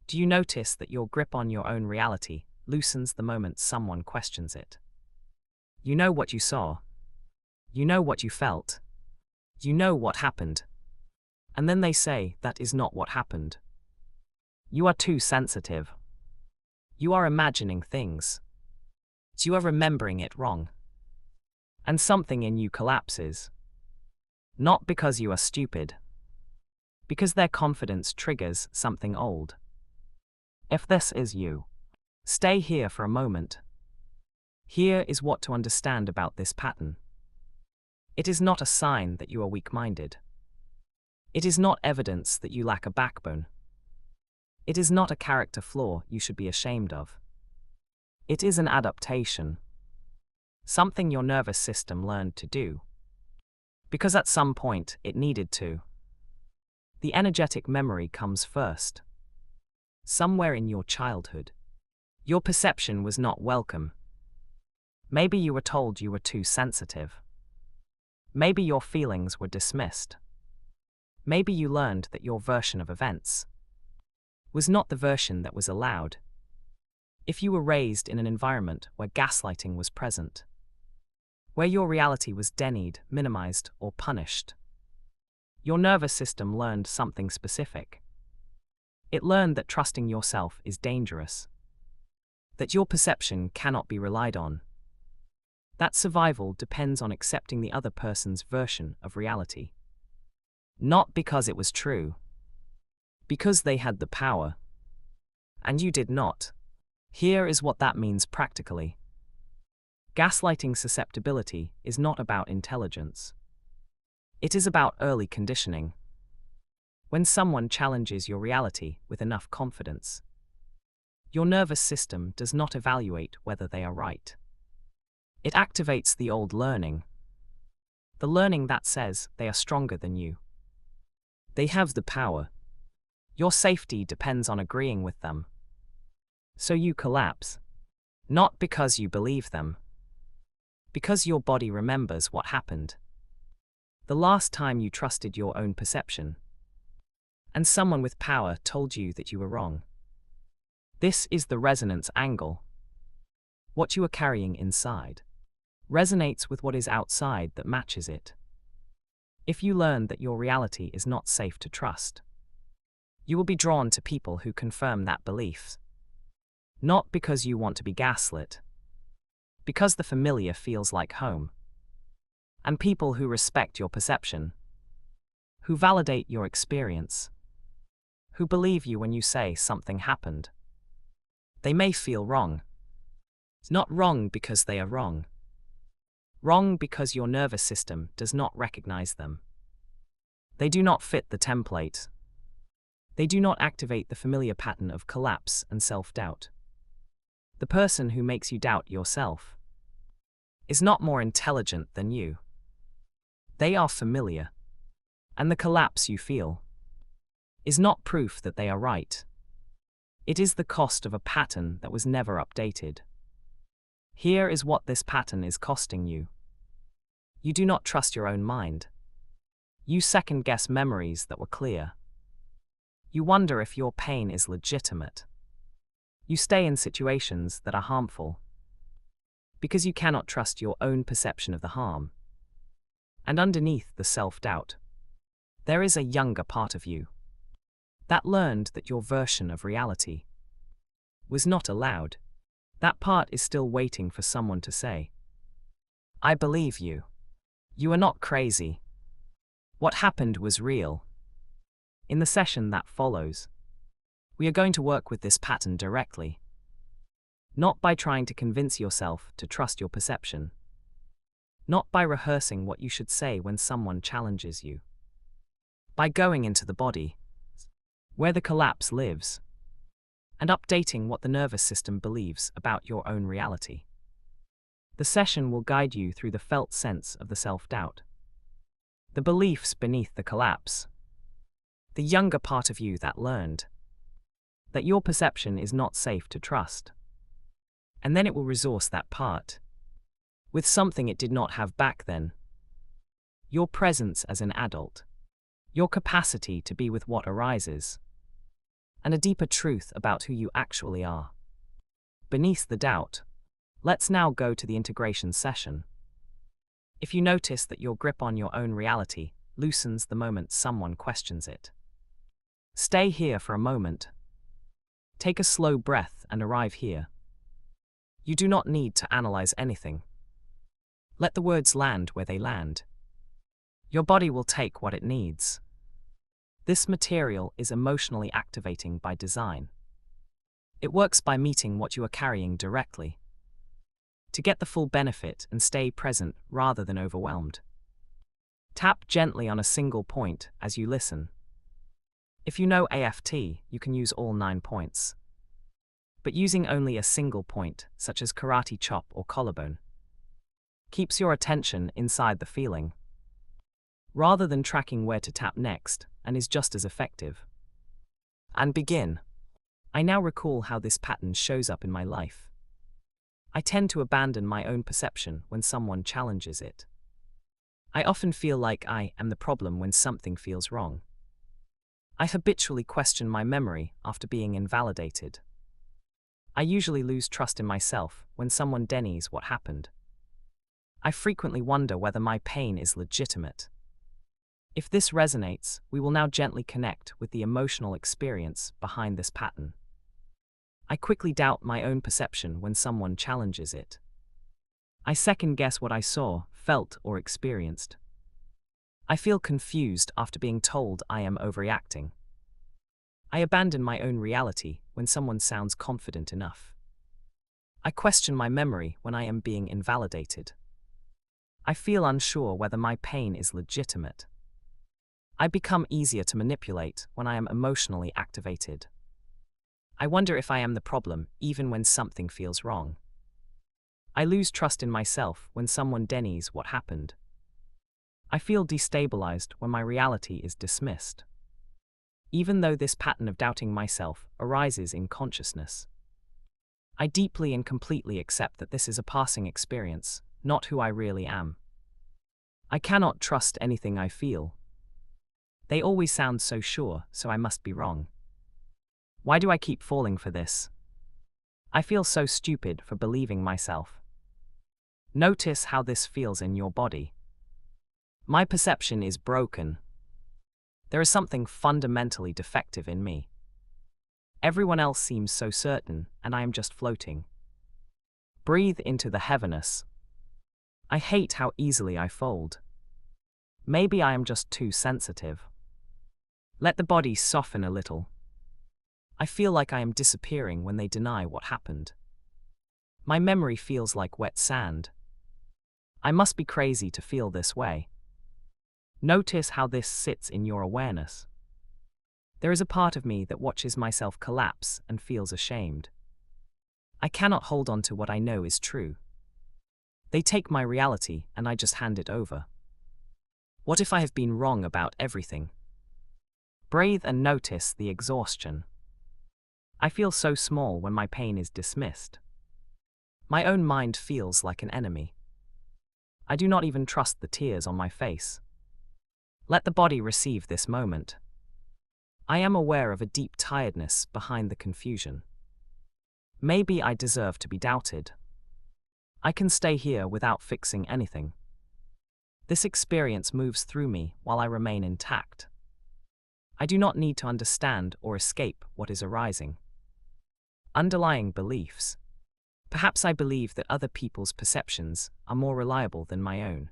Do you notice that your grip on your own reality loosens the moment someone questions it? You know what you saw. You know what you felt. You know what happened. And then they say that is not what happened. You are too sensitive. You are imagining things. You are remembering it wrong. And something in you collapses. Not because you are stupid. Because their confidence triggers something old. If this is you, stay here for a moment. Here is what to understand about this pattern. It is not a sign that you are weak-minded. It is not evidence that you lack a backbone. It is not a character flaw you should be ashamed of. It is an adaptation. Something your nervous system learned to do. Because at some point it needed to. The energetic memory comes first. Somewhere in your childhood, your perception was not welcome. Maybe you were told you were too sensitive. Maybe your feelings were dismissed. Maybe you learned that your version of events was not the version that was allowed. If you were raised in an environment where gaslighting was present, where your reality was denied, minimized, or punished, your nervous system learned something specific. It learned that trusting yourself is dangerous, that your perception cannot be relied on, that survival depends on accepting the other person's version of reality. Not because it was true, because they had the power, and you did not. Here is what that means practically. Gaslighting susceptibility is not about intelligence. It is about early conditioning. When someone challenges your reality with enough confidence, your nervous system does not evaluate whether they are right. It activates the old learning. The learning that says they are stronger than you. They have the power. Your safety depends on agreeing with them. So you collapse. Not because you believe them. Because your body remembers what happened. The last time you trusted your own perception. And someone with power told you that you were wrong. This is the resonance angle. What you are carrying inside resonates with what is outside that matches it. If you learn that your reality is not safe to trust, you will be drawn to people who confirm that belief. Not because you want to be gaslit, because the familiar feels like home. And people who respect your perception, who validate your experience, who believe you when you say something happened. They may feel wrong. It's not wrong because they are wrong. Wrong because your nervous system does not recognize them. They do not fit the template. They do not activate the familiar pattern of collapse and self-doubt. The person who makes you doubt yourself is not more intelligent than you. They are familiar. And the collapse you feel is not proof that they are right. It is the cost of a pattern that was never updated. Here is what this pattern is costing you. You do not trust your own mind. You second-guess memories that were clear. You wonder if your pain is legitimate. You stay in situations that are harmful because you cannot trust your own perception of the harm. And underneath the self-doubt, there is a younger part of you that learned that your version of reality was not allowed. That part is still waiting for someone to say, "I believe you. You are not crazy. What happened was real." In the session that follows, we are going to work with this pattern directly. Not by trying to convince yourself to trust your perception. Not by rehearsing what you should say when someone challenges you. By going into the body, where the collapse lives, and updating what the nervous system believes about your own reality. The session will guide you through the felt sense of the self-doubt, the beliefs beneath the collapse, the younger part of you that learned that your perception is not safe to trust. And then it will resource that part with something it did not have back then. Your presence as an adult, your capacity to be with what arises, and a deeper truth about who you actually are. Beneath the doubt, let's now go to the integration session. If you notice that your grip on your own reality loosens the moment someone questions it, stay here for a moment. Take a slow breath and arrive here. You do not need to analyze anything. Let the words land where they land. Your body will take what it needs. This material is emotionally activating by design. It works by meeting what you are carrying directly. To get the full benefit and stay present rather than overwhelmed, tap gently on a single point as you listen. If you know AFT, you can use all 9 points. But using only a single point, such as karate chop or collarbone, keeps your attention inside the feeling, rather than tracking where to tap next, and is just as effective. And begin. I now recall how this pattern shows up in my life. I tend to abandon my own perception when someone challenges it. I often feel like I am the problem when something feels wrong. I habitually question my memory after being invalidated. I usually lose trust in myself when someone denies what happened. I frequently wonder whether my pain is legitimate. If this resonates, we will now gently connect with the emotional experience behind this pattern. I quickly doubt my own perception when someone challenges it. I second-guess what I saw, felt, or experienced. I feel confused after being told I am overreacting. I abandon my own reality when someone sounds confident enough. I question my memory when I am being invalidated. I feel unsure whether my pain is legitimate. I become easier to manipulate when I am emotionally activated. I wonder if I am the problem even when something feels wrong. I lose trust in myself when someone denies what happened. I feel destabilized when my reality is dismissed. Even though this pattern of doubting myself arises in consciousness, I deeply and completely accept that this is a passing experience, not who I really am. I cannot trust anything I feel. They always sound so sure, so I must be wrong. Why do I keep falling for this? I feel so stupid for believing myself. Notice how this feels in your body. My perception is broken. There is something fundamentally defective in me. Everyone else seems so certain, and I am just floating. Breathe into the heaviness. I hate how easily I fold. Maybe I am just too sensitive. Let the body soften a little. I feel like I am disappearing when they deny what happened. My memory feels like wet sand. I must be crazy to feel this way. Notice how this sits in your awareness. There is a part of me that watches myself collapse and feels ashamed. I cannot hold on to what I know is true. They take my reality and I just hand it over. What if I have been wrong about everything? Breathe and notice the exhaustion. I feel so small when my pain is dismissed. My own mind feels like an enemy. I do not even trust the tears on my face. Let the body receive this moment. I am aware of a deep tiredness behind the confusion. Maybe I deserve to be doubted. I can stay here without fixing anything. This experience moves through me while I remain intact. I do not need to understand or escape what is arising. Underlying beliefs. Perhaps I believe that other people's perceptions are more reliable than my own.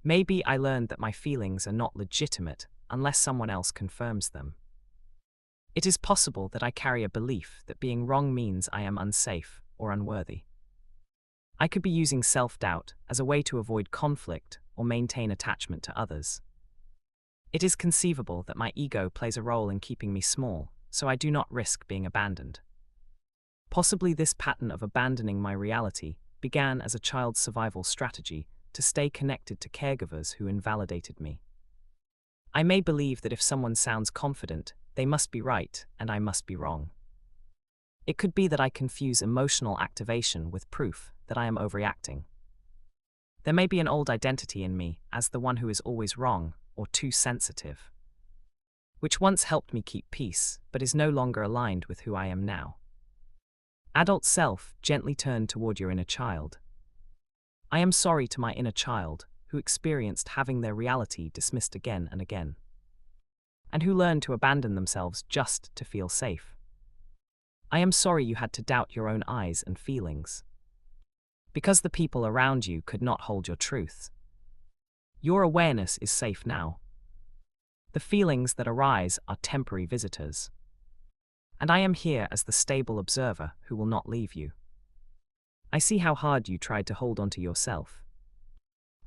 Maybe I learned that my feelings are not legitimate unless someone else confirms them. It is possible that I carry a belief that being wrong means I am unsafe or unworthy. I could be using self-doubt as a way to avoid conflict or maintain attachment to others. It is conceivable that my ego plays a role in keeping me small, so I do not risk being abandoned. Possibly this pattern of abandoning my reality began as a child's survival strategy to stay connected to caregivers who invalidated me. I may believe that if someone sounds confident, they must be right and I must be wrong. It could be that I confuse emotional activation with proof that I am overreacting. There may be an old identity in me as the one who is always wrong or too sensitive. which once helped me keep peace, but is no longer aligned with who I am now. Adult self gently turned toward your inner child. I am sorry to my inner child, who experienced having their reality dismissed again and again, and who learned to abandon themselves just to feel safe. I am sorry you had to doubt your own eyes and feelings, because the people around you could not hold your truth. Your awareness is safe now. The feelings that arise are temporary visitors, and I am here as the stable observer who will not leave you. I see how hard you tried to hold on to yourself,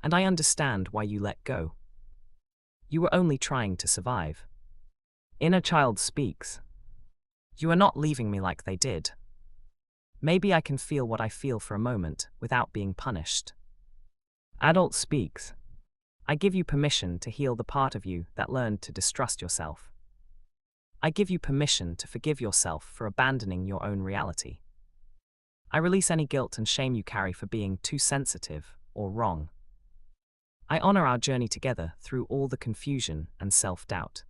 and I understand why you let go. You were only trying to survive. Inner child speaks. You are not leaving me like they did. Maybe I can feel what I feel for a moment without being punished. Adult speaks. I give you permission to heal the part of you that learned to distrust yourself. I give you permission to forgive yourself for abandoning your own reality. I release any guilt and shame you carry for being too sensitive or wrong. I honor our journey together through all the confusion and self-doubt.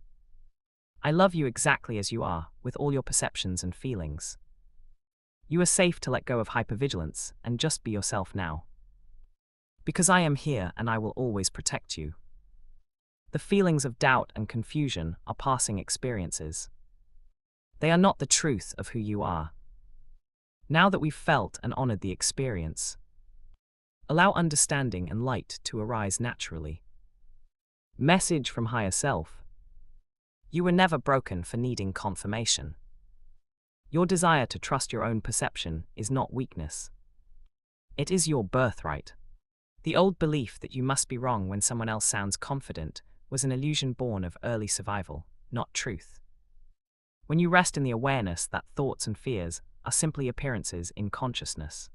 I love you exactly as you are, with all your perceptions and feelings. You are safe to let go of hypervigilance and just be yourself now. Because I am here and I will always protect you. The feelings of doubt and confusion are passing experiences. They are not the truth of who you are. Now that we've felt and honored the experience, allow understanding and light to arise naturally. Message from higher self. You were never broken for needing confirmation. Your desire to trust your own perception is not weakness. It is your birthright. The old belief that you must be wrong when someone else sounds confident was an illusion born of early survival, not truth. When you rest in the awareness that thoughts and fears are simply appearances in consciousness,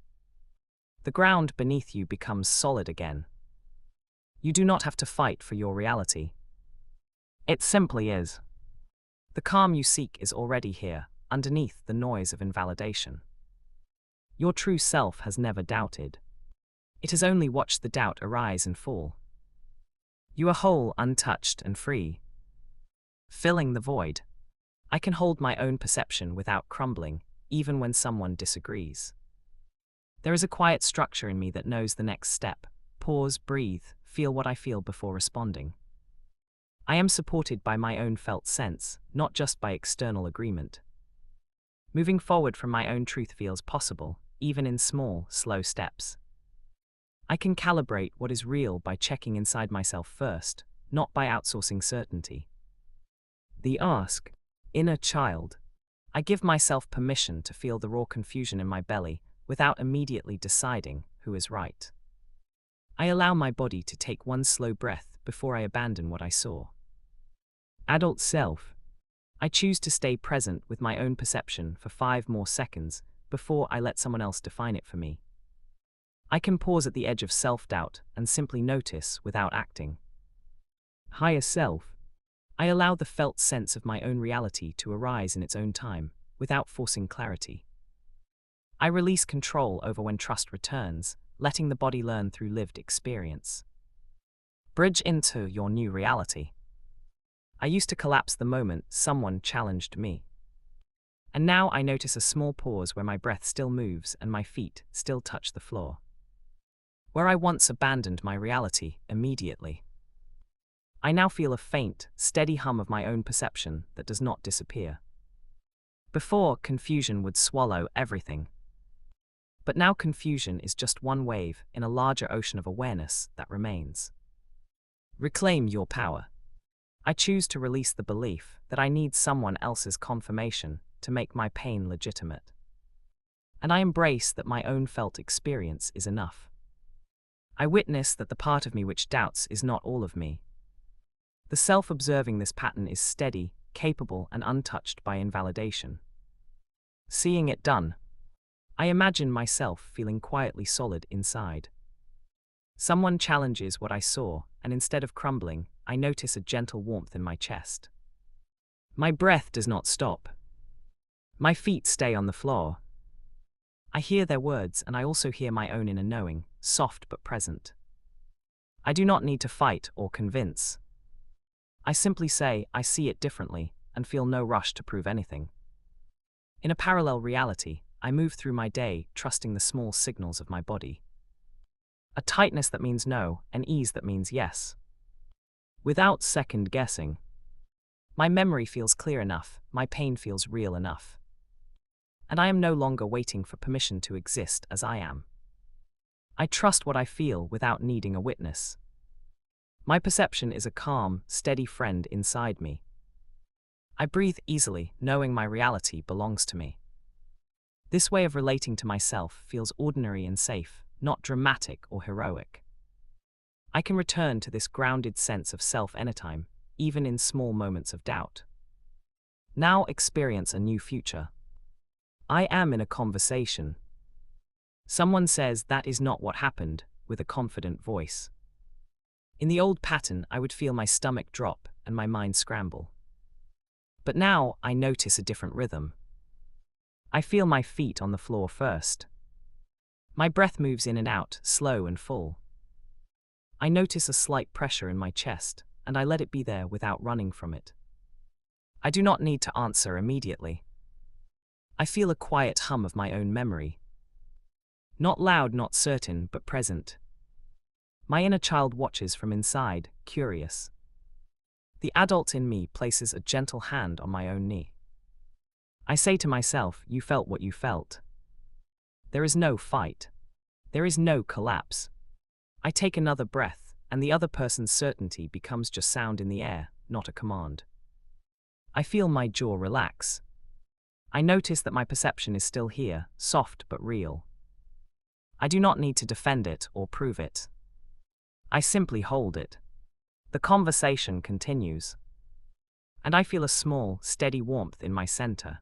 the ground beneath you becomes solid again. You do not have to fight for your reality. It simply is. The calm you seek is already here, underneath the noise of invalidation. Your true self has never doubted. It has only watched the doubt arise and fall. You are whole, untouched, and free. Filling the void. I can hold my own perception without crumbling, even when someone disagrees. There is a quiet structure in me that knows the next step. Pause, breathe, feel what I feel before responding. I am supported by my own felt sense, not just by external agreement. Moving forward from my own truth feels possible, even in small, slow steps. I can calibrate what is real by checking inside myself first, not by outsourcing certainty. The ask, inner child. I give myself permission to feel the raw confusion in my belly without immediately deciding who is right. I allow my body to take one slow breath before I abandon what I saw. Adult self. I choose to stay present with my own perception for 5 more seconds before I let someone else define it for me. I can pause at the edge of self-doubt and simply notice without acting. Higher self. I allow the felt sense of my own reality to arise in its own time, without forcing clarity. I release control over when trust returns, letting the body learn through lived experience. Bridge into your new reality. I used to collapse the moment someone challenged me. And now I notice a small pause where my breath still moves and my feet still touch the floor. Where I once abandoned my reality immediately, I now feel a faint, steady hum of my own perception that does not disappear. Before, confusion would swallow everything. But now confusion is just one wave in a larger ocean of awareness that remains. Reclaim your power. I choose to release the belief that I need someone else's confirmation to make my pain legitimate. And I embrace that my own felt experience is enough. I witness that the part of me which doubts is not all of me. The self observing this pattern is steady, capable, and untouched by invalidation. Seeing it done, I imagine myself feeling quietly solid inside. Someone challenges what I saw, and instead of crumbling, I notice a gentle warmth in my chest. My breath does not stop. My feet stay on the floor. I hear their words, and I also hear my own inner knowing, soft but present. I do not need to fight or convince. I simply say, I see it differently, and feel no rush to prove anything. In a parallel reality, I move through my day, trusting the small signals of my body. A tightness that means no, an ease that means yes. Without second guessing. My memory feels clear enough, my pain feels real enough. And I am no longer waiting for permission to exist as I am. I trust what I feel without needing a witness. My perception is a calm, steady friend inside me. I breathe easily, knowing my reality belongs to me. This way of relating to myself feels ordinary and safe, not dramatic or heroic. I can return to this grounded sense of self anytime, even in small moments of doubt. Now experience a new future. I am in a conversation. Someone says that is not what happened, with a confident voice. In the old pattern, I would feel my stomach drop and my mind scramble. But now I notice a different rhythm. I feel my feet on the floor first. My breath moves in and out, slow and full. I notice a slight pressure in my chest, and I let it be there without running from it. I do not need to answer immediately. I feel a quiet hum of my own memory. Not loud, not certain, but present. My inner child watches from inside, curious. The adult in me places a gentle hand on my own knee. I say to myself, you felt what you felt. There is no fight. There is no collapse. I take another breath, and the other person's certainty becomes just sound in the air, not a command. I feel my jaw relax. I notice that my perception is still here, soft but real. I do not need to defend it or prove it. I simply hold it. The conversation continues. And I feel a small, steady warmth in my center.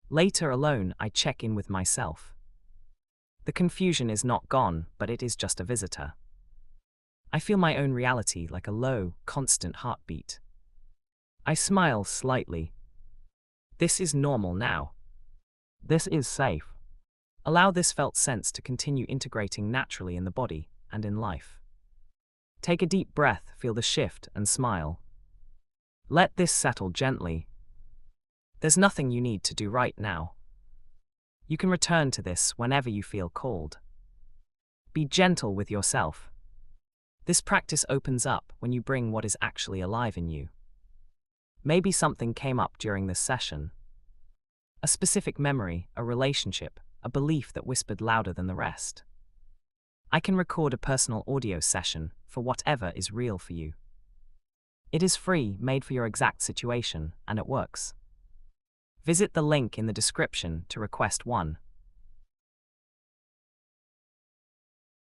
Later alone, I check in with myself. The confusion is not gone, but it is just a visitor. I feel my own reality like a low, constant heartbeat. I smile slightly. This is normal now. This is safe. Allow this felt sense to continue integrating naturally in the body and in life. Take a deep breath, feel the shift, and smile. Let this settle gently. There's nothing you need to do right now. You can return to this whenever you feel called. Be gentle with yourself. This practice opens up when you bring what is actually alive in you. Maybe something came up during this session. A specific memory, a relationship, a belief that whispered louder than the rest. I can record a personal audio session for whatever is real for you. It is free, made for your exact situation, and it works. Visit the link in the description to request one.